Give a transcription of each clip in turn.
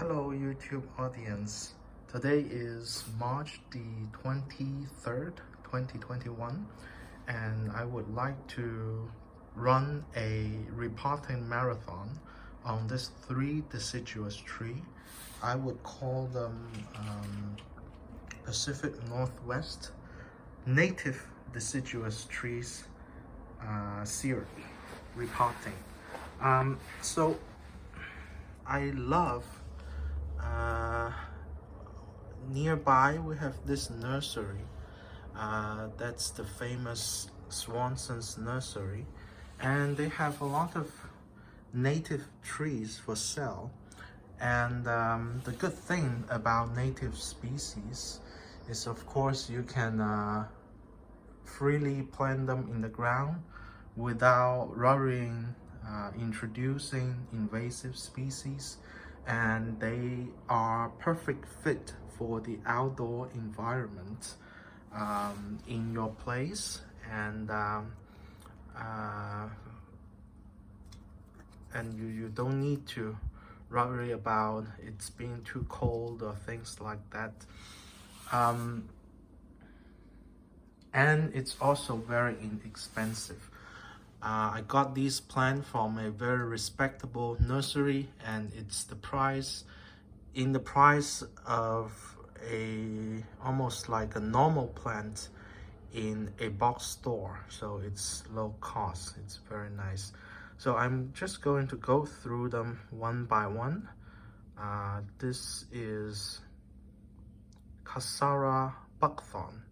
Hello YouTube audience. Today is March the 23rd, 2021, and I would like to run a repotting marathon on this 3 deciduous tree. I would call them Pacific Northwest native deciduous trees series repotting. So I love nearby we have this nursery, that's the famous Swanson's Nursery, and they have a lot of native trees for sale. And the good thing about native species is, of course, you can freely plant them in the ground without worrying introducing invasive species, and they are perfect fit for the outdoor environment in your place, and you don't need to worry about it's being too cold or things like that. And it's also very inexpensive. I got these plants from a very respectable nursery, and it's the price of a almost like a normal plant in a box store, so it's low cost. It's very nice. So I'm just going to go through them one by one. This is Cassara buckthorn.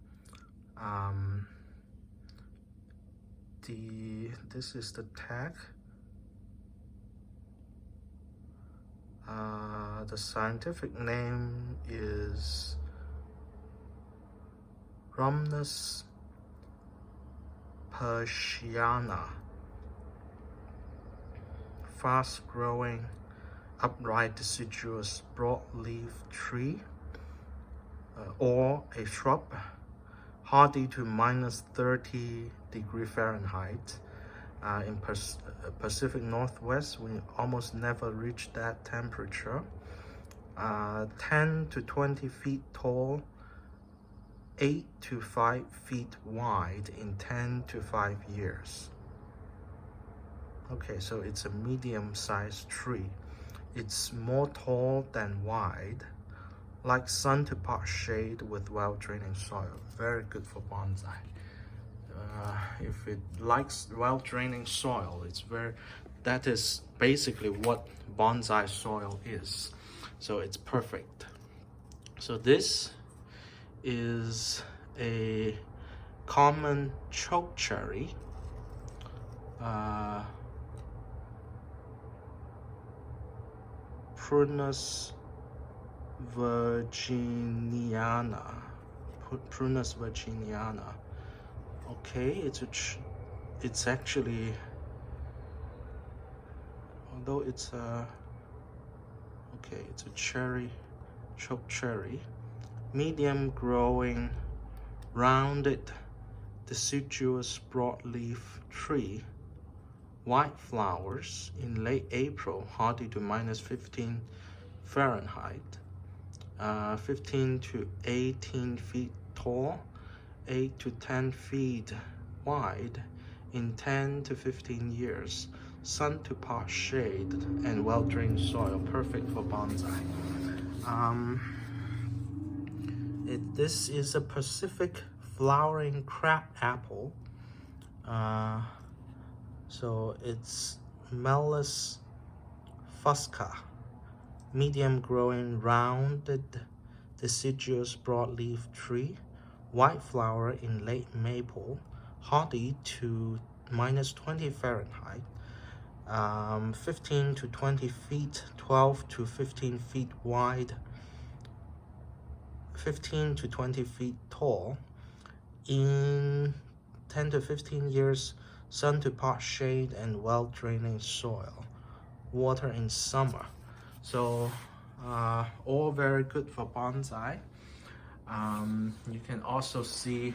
This is the tag. The scientific name is Rhamnus persiana. Fast-growing, upright deciduous broadleaf tree, or a shrub, hardy to -30°F. In Pacific Northwest, we almost never reach that temperature. 10 to 20 feet tall, 8 to 5 feet wide in 10 to 5 years. Okay, so it's a medium-sized tree. It's more tall than wide, like sun to pot shade with well-draining soil. Very good for bonsai. If it likes well-draining soil, that is basically what bonsai soil is. So it's perfect. So this is a common chokecherry. Prunus virginiana. Okay, it's actually, although it's a chokecherry, medium growing, rounded, deciduous broadleaf tree. White flowers in late April, hardy to -15 Fahrenheit. 15 to 18 feet tall, 8 to 10 feet wide in 10 to 15 years. Sun to pot shade and well-drained soil, perfect for bonsai. This is a Pacific flowering crab apple. So it's Melis fusca, medium growing, rounded, deciduous broadleaf tree. White flower in late maple, hardy to -20 Fahrenheit. 15 to 20 feet, 12 to 15 feet wide, 15 to 20 feet tall. In 10 to 15 years, sun to pot shade and well-draining soil. Water in summer. So all very good for bonsai. You can also see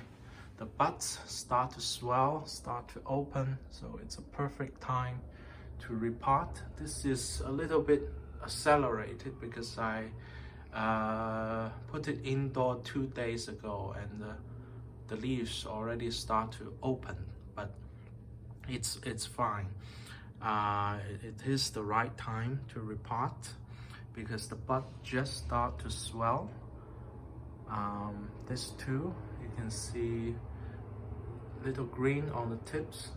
the buds start to swell, start to open, so it's a perfect time to repot. This is a little bit accelerated because I put it indoor 2 days ago, and the leaves already start to open, but it's fine. It is the right time to repot because the bud just start to swell. This too, you can see little green on the tips.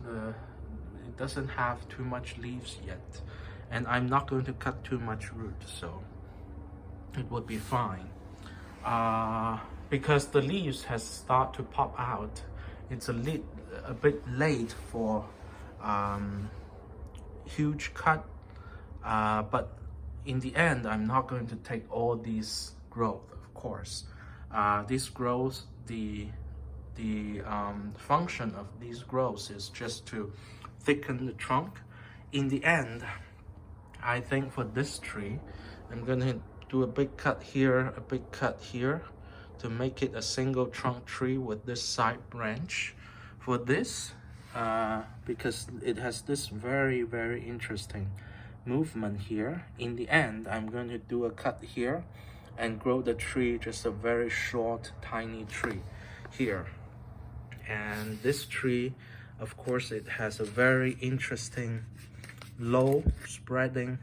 It doesn't have too much leaves yet, and I'm not going to cut too much root, so it would be fine. Because the leaves has start to pop out, it's a bit late for huge cut, but in the end I'm not going to take all these growth, of course. This growth, the function of these growths is just to thicken the trunk. In the end, I think for this tree, I'm gonna do a big cut here, a big cut here, to make it a single trunk tree with this side branch. For this, because it has this very interesting movement here, in the end I'm going to do a cut here and grow the tree just a very short tiny tree here. And this tree, of course, it has a very interesting low spreading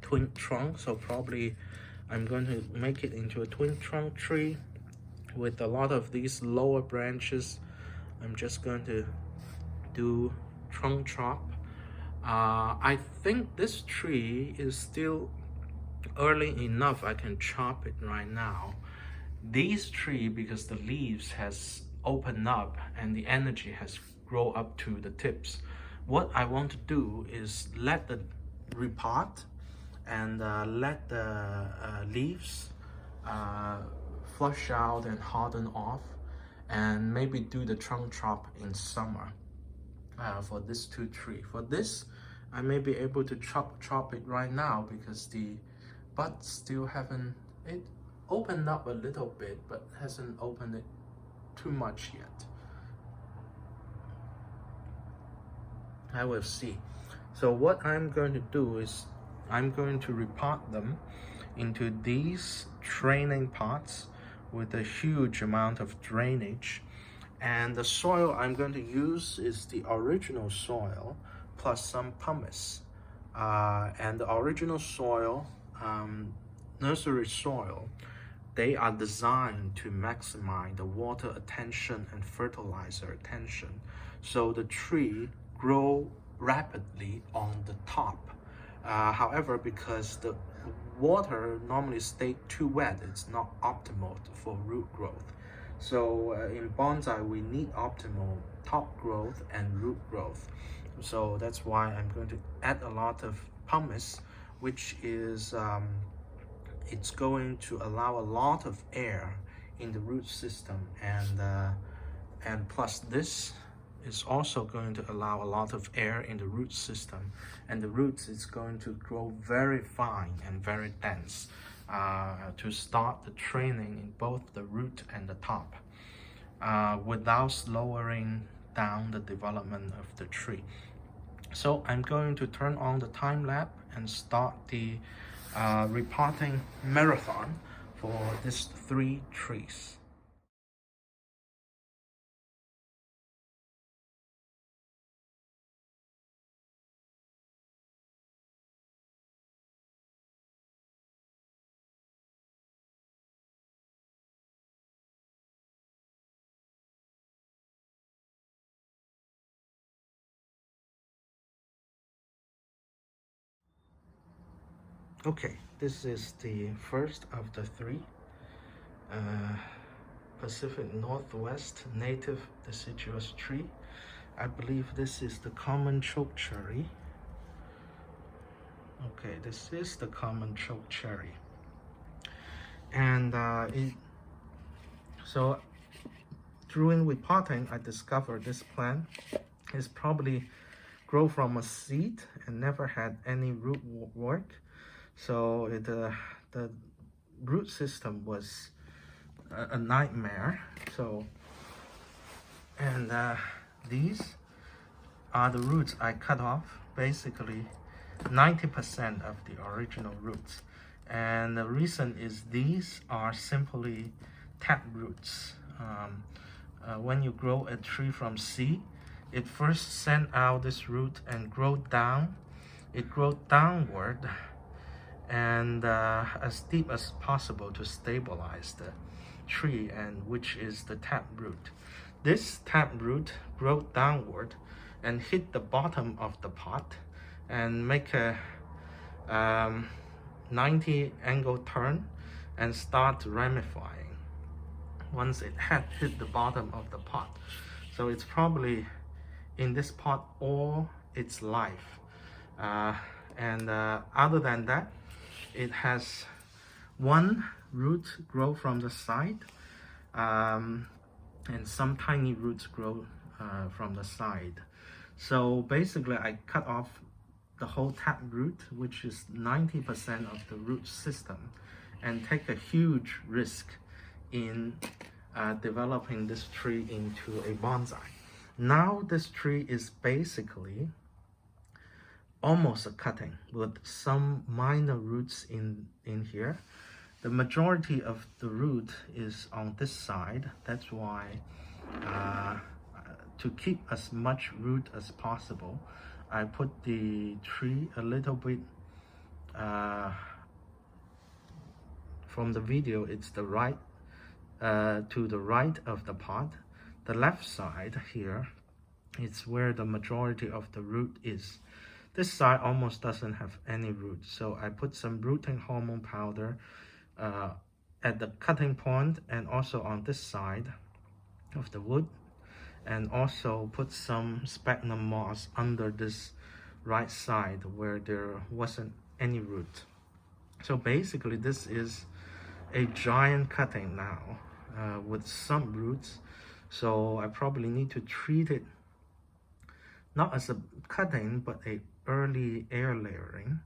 twin trunk, so probably I'm going to make it into a twin trunk tree with a lot of these lower branches. I'm just going to do trunk chop. I think this tree is still early enough I can chop it right now. This tree, because the leaves has opened up and the energy has grown up to the tips, what I want to do is let the repot and let the leaves flush out and harden off, and maybe do the trunk chop in summer for this two tree. For this, I may be able to chop it right now because the buds still haven't, it opened up a little bit but hasn't opened it too much yet. I will see. So what I'm going to do is I'm going to repot them into these training pots with a huge amount of drainage, and the soil I'm going to use is the original soil plus some pumice, and the original soil, nursery soil, they are designed to maximize the water attention and fertilizer attention, so the tree grow rapidly on the top. However, because the water normally stay too wet, it's not optimal for root growth. So in bonsai, we need optimal top growth and root growth. So that's why I'm going to add a lot of pumice, which is it's going to allow a lot of air in the root system, and plus this is also going to allow a lot of air in the root system, and the roots is going to grow very fine and very dense to start the training in both the root and the top without slowing down the development of the tree. So I'm going to turn on the time lapse and start the repotting marathon for these 3 trees. Okay, this is the first of the 3 Pacific Northwest native deciduous tree. I believe this is the common choke cherry. Okay, this is the common choke cherry. And so during repotting, I discovered this plant is probably grow from a seed and never had any root work. So the root system was a nightmare. So, and these are the roots I cut off. Basically, 90% of the original roots. And the reason is these are simply tap roots. When you grow a tree from seed, it first sends out this root and grow down. It grows downward and as deep as possible to stabilize the tree, and which is the tap root. This tap root grows downward and hit the bottom of the pot and make a 90 angle turn and start ramifying once it had hit the bottom of the pot. So it's probably in this pot all its life. Other than that, it has one root grow from the side, and some tiny roots grow from the side. So basically I cut off the whole tap root, which is 90% of the root system, and take a huge risk in developing this tree into a bonsai. Now this tree is basically almost a cutting with some minor roots in here. The majority of the root is on this side. That's why to keep as much root as possible, I put the tree a little bit from the video, it's the right to the right of the pot. The left side here, it's where the majority of the root is. This side almost doesn't have any root, so I put some rooting hormone powder at the cutting point and also on this side of the wood, and also put some sphagnum moss under this right side where there wasn't any root. So basically this is a giant cutting now with some roots, so I probably need to treat it not as a cutting but a early air layering,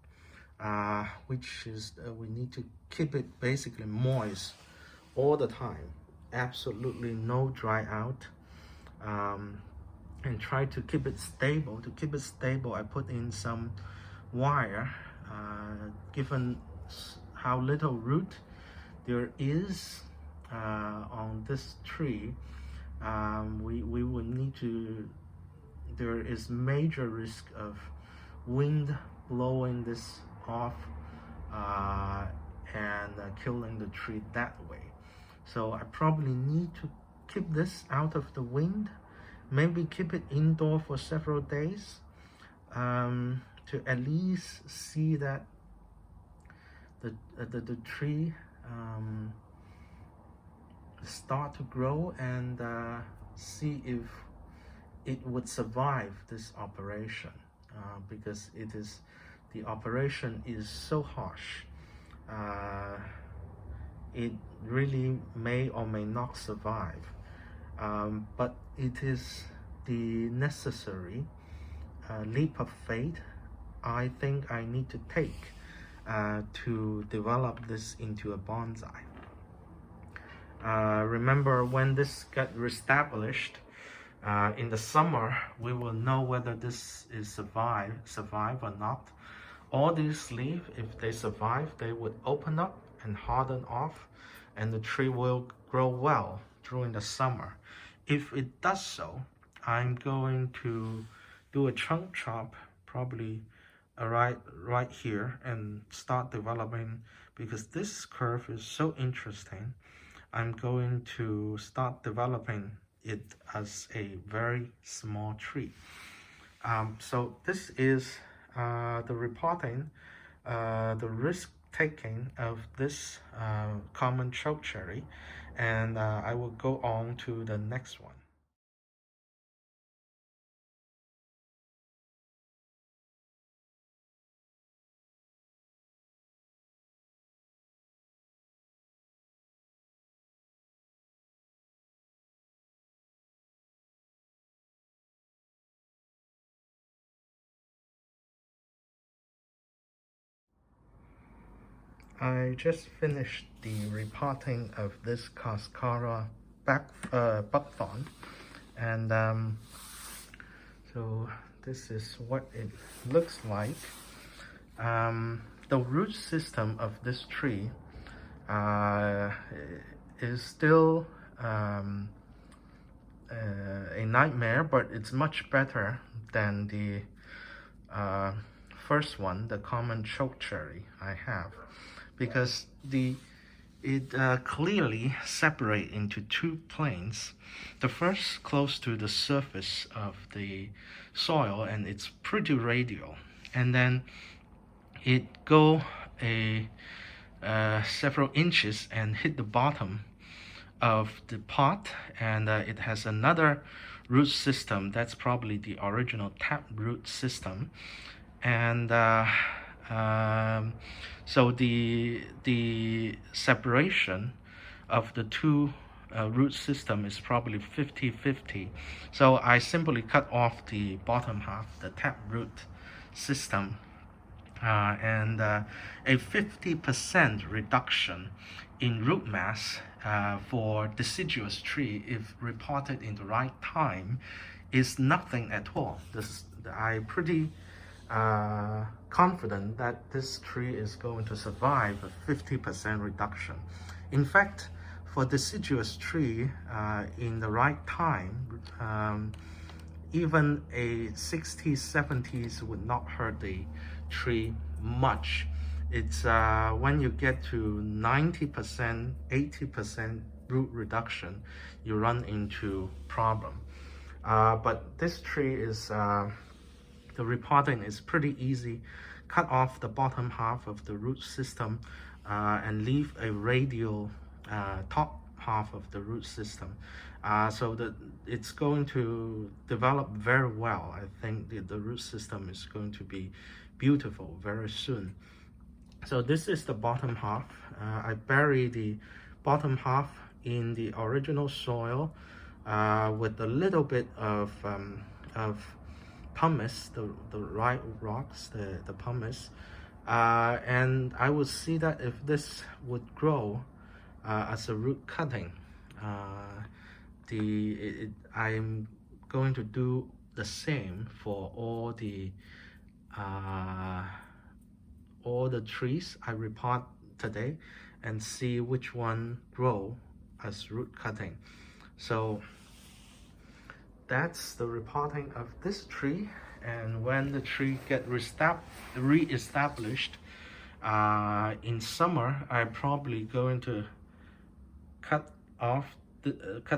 which is we need to keep it basically moist all the time, absolutely no dry out, and try to keep it stable. To keep it stable, I put in some wire. Given how little root there is on this tree, we will need to, there is major risk of wind blowing this off and killing the tree that way. So I probably need to keep this out of the wind, maybe keep it indoor for several days to at least see that the tree start to grow, and see if it would survive this operation, because the operation is so harsh. It really may or may not survive, but it is the necessary leap of faith I think I need to take to develop this into a bonsai. Remember, when this got reestablished in the summer, we will know whether this is survive or not. All these leaves, if they survive, they would open up and harden off, and the tree will grow well during the summer. If it does so, I'm going to do a chunk chop, probably right here, and start developing, because this curve is so interesting. I'm going to start developing it as a very small tree. So this is the repotting, the risk taking of this common chokecherry, and I will go on to the next one. I just finished the repotting of this Cascara buckthorn, and so this is what it looks like. The root system of this tree is still a nightmare, but it's much better than the first one, the common chokecherry I have, because it clearly separates into two planes. The first close to the surface of the soil, and it's pretty radial, and then it go several inches and hit the bottom of the pot, and it has another root system that's probably the original tap root system, and so the separation of the two root system is probably 50-50. So I simply cut off the bottom half, the tap root system, and a 50% reduction in root mass for deciduous tree, if repotted in the right time, is nothing at all. I'm pretty confident that this tree is going to survive a 50% reduction. In fact, for deciduous tree, in the right time, even a 60s, 70s would not hurt the tree much. It's when you get to 90%, 80% root reduction, you run into problem. But this tree is, the repotting is pretty easy. Cut off the bottom half of the root system and leave a radial top half of the root system, so that it's going to develop very well. I think the root system is going to be beautiful very soon. So this is the bottom half. I bury the bottom half in the original soil with a little bit of pumice, the right rocks, the pumice, and I would see that if this would grow as a root cutting, I'm going to do the same for all the trees I repot today, and see which one grow as root cutting. So that's the repotting of this tree. And when the tree get re-established in summer, I'm probably going to cut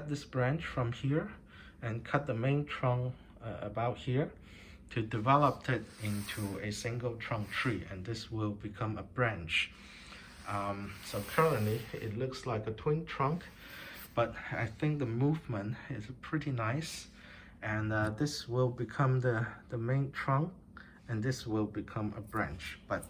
this branch from here and cut the main trunk about here to develop it into a single trunk tree, and this will become a branch. So currently it looks like a twin trunk, but I think the movement is pretty nice, and this will become the main trunk, and this will become a branch. But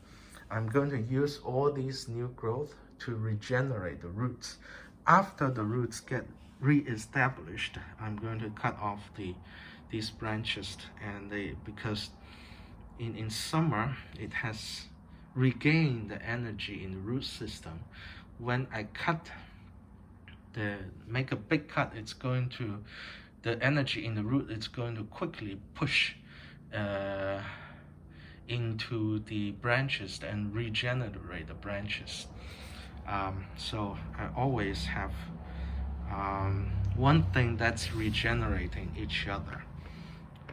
I'm going to use all these new growth to regenerate the roots. After the roots get re-established, I'm going to cut off these branches, and because in summer it has regained the energy in the root system. When I make a big cut, the energy in the root is going to quickly push into the branches and regenerate the branches. So I always have one thing that's regenerating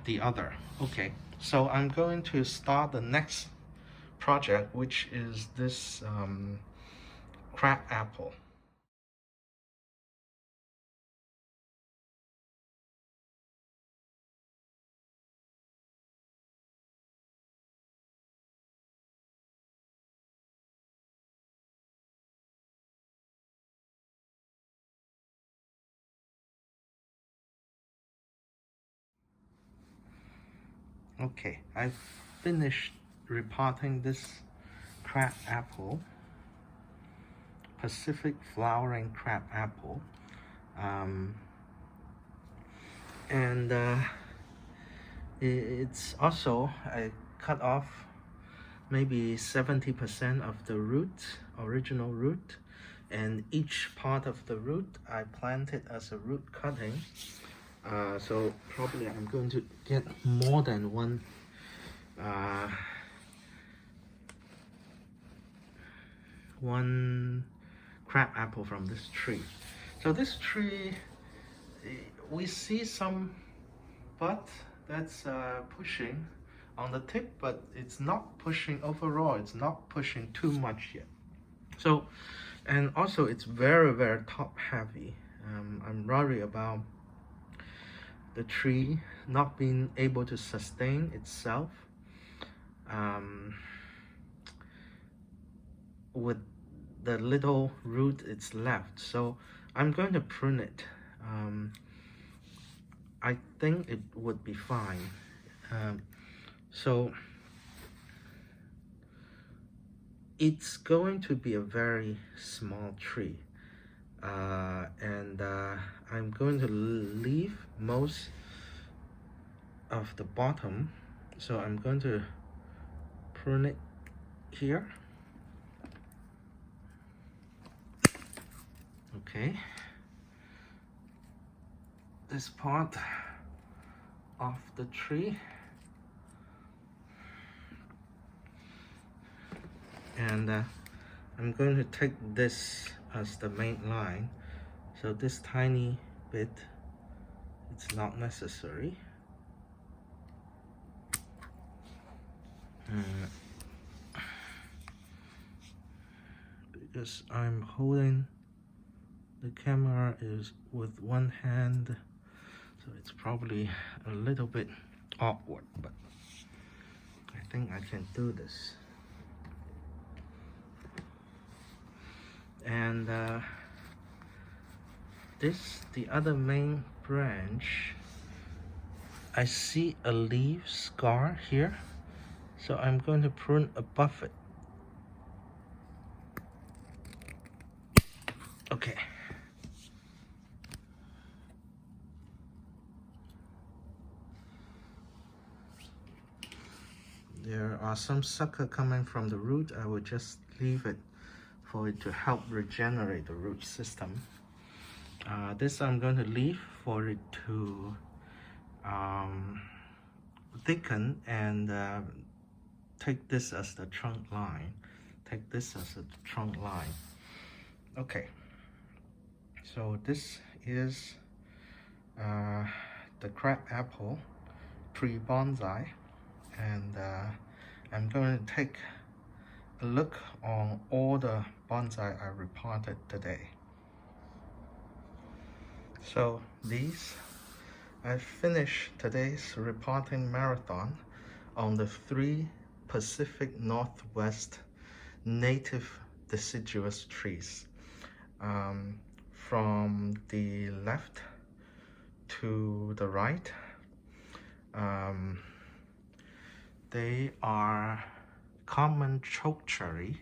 the other. Okay, so I'm going to start the next project, which is this crab apple. Okay, I finished repotting this crab apple, Pacific flowering crab apple, and it's also, I cut off maybe 70% of the original root, and each part of the root I planted as a root cutting. So probably I'm going to get more than one one crab apple from this tree. So this tree, we see some bud that's pushing on the tip, but it's not pushing overall. It's not pushing too much yet. So, and also it's very, very top heavy. I'm worried about the tree not being able to sustain itself with the little root it's left. So I'm going to prune it. I think it would be fine. So it's going to be a very small tree. I'm going to leave most of the bottom, so I'm going to prune it here. Okay, this part of the tree, and I'm going to take this as the main line. So this tiny bit, it's not necessary. Because I'm holding the camera is with one hand, so it's probably a little bit awkward, but I think I can do this. And the other main branch, I see a leaf scar here, so I'm going to prune above it. Okay. There are some sucker coming from the root. I will just leave it for it to help regenerate the root system. This I'm going to leave for it to thicken and take this as the trunk line. Take this as a trunk line. Okay. So this is the crab apple pre-bonsai, and I'm going to take a look on all the bonsai I repotted today. So I finished today's repotting marathon on the 3 Pacific Northwest native deciduous trees. From the left to the right, they are common chokecherry.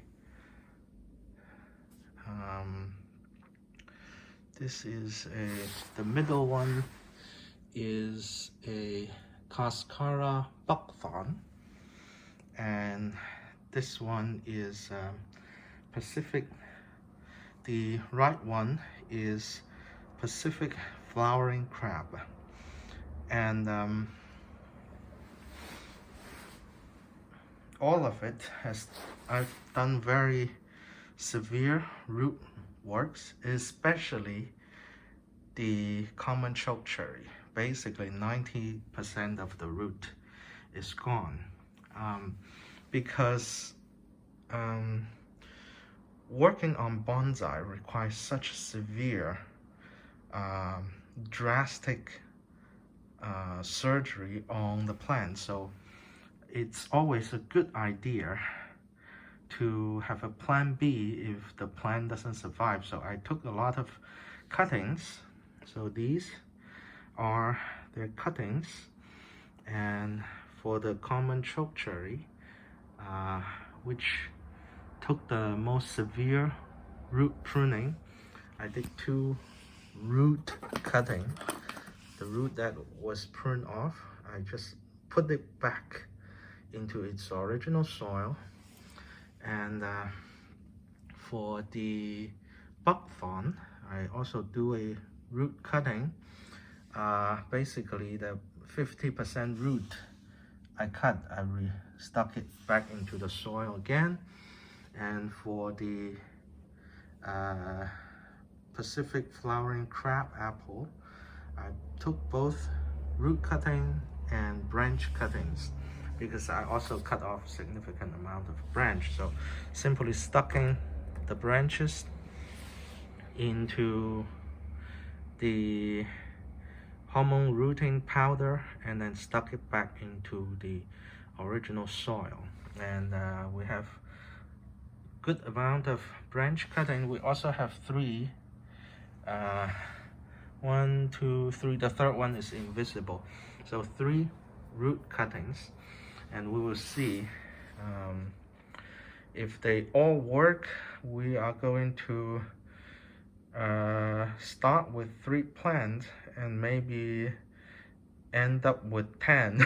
This is the middle one is a Cascara buckthorn, and this one is Pacific. The right one is Pacific flowering crab, and all of it I've done very severe root works, especially the common chokecherry. Basically 90% of the root is gone, because working on bonsai requires such severe drastic surgery on the plant, so it's always a good idea to have a plan B if the plant doesn't survive. So I took a lot of cuttings. So these are their cuttings, and for the common chokecherry, which took the most severe root pruning, I did 2 root cutting. The root that was pruned off, I just put it back into its original soil. And for the buckthorn, I also do a root cutting. Basically the 50% root I cut, I stuck it back into the soil again, And for the Pacific flowering crab apple, I took both root cutting and branch cuttings because I also cut off a significant amount of branch. So simply stucking the branches into the hormone rooting powder and then stuck it back into the original soil. And we have good amount of branch cutting. We also have three, 1, 2, 3. The third one is invisible. So 3 root cuttings, and we will see if they all work. We are going to start with 3 plants and maybe end up with 10.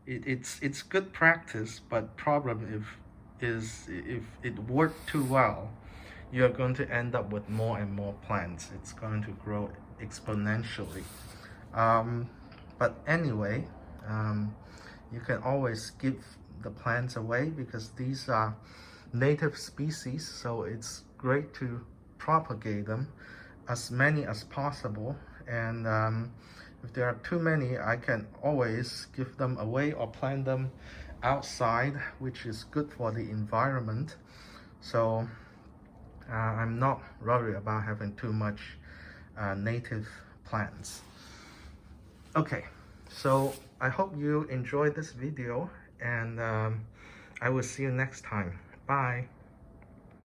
It's good practice, but problem if it worked too well, you're going to end up with more and more plants. It's going to grow exponentially. But anyway, you can always give the plants away because these are native species, so it's great to propagate them as many as possible. And if there are too many, I can always give them away or plant them outside, which is good for the environment. So I'm not worried about having too much native plants. Okay, so I hope you enjoyed this video, and I will see you next time. Bye.